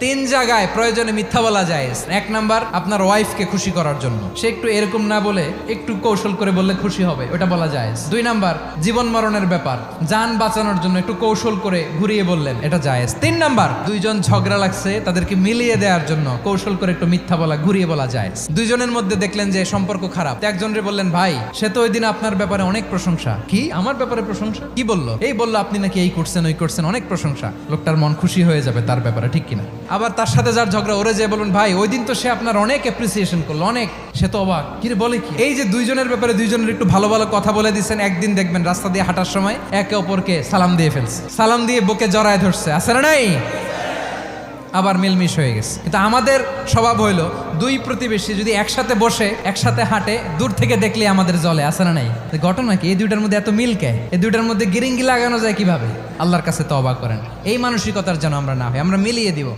তিন জায়গায় প্রয়োজনে মিথ্যা বলা যায়। এক নাম্বার, আপনার ওয়াইফকে খুশি করার জন্য, সে একটু এরকম না বলে একটু কৌশল করে বললে খুশি হবে, ওটা বলা যায়। দুই নাম্বার, জীবন মরণের ব্যাপার, জান বাঁচানোর জন্য একটু কৌশল করে ঘুরিয়ে বললেন, এটা জায়েজ। তিন নাম্বার, দুইজন ঝগড়া লাগছে তাদেরকে মিলিয়ে দেওয়ার জন্য কৌশল করে একটু মিথ্যা বলা, ঘুরিয়ে বলা যায়। দুইজনের মধ্যে দেখলেন যে সম্পর্ক খারাপ, একজনরে বললেন, ভাই সে তো ওই দিন আপনার ব্যাপারে অনেক প্রশংসা। কি আমার ব্যাপারে প্রশংসা? কি বললো? এই বললো আপনি নাকি এই করছেন ওই করছেন, অনেক প্রশংসা। লোকটার মন খুশি হয়ে যাবে তার ব্যাপারে, ঠিক কিনা? আবার তার সাথে যার ঝগড়া, ওরে যে বলুন, ভাই ওই দিন তো সে আপনার অনেক অ্যাপ্রিসিয়েশন করলো, অনেক, সে তো অবাক, কি রে বলে কি? এই যে দুইজনের ব্যাপারে দুইজনের একটু ভালো ভালো কথা বলে দিচ্ছেন, একদিন দেখবেন রাস্তা দিয়ে হাঁটার সময় একে অপরকে সালাম দিয়ে ফেলছে, সালাম দিয়ে বুকে জড়ায় ধরছে, আছে না নাই? আবার মিলমিশ হয়ে গেছে। কিন্তু আমাদের স্বভাব হইলো, দুই প্রতিবেশী যদি একসাথে বসে একসাথে হাঁটে, দূর থেকে দেখলে আমাদের জলে, আছে না নাই? ঘটনা কি? এই দুইটার মধ্যে এত মিল কে? এই দুইটার মধ্যে গিরিঙ্গি লাগানো যায় কিভাবে? আল্লাহর কাছে তওবা করেন, এই মানসিকতার যেন আমরা না হয়, আমরা মিলিয়ে দিব।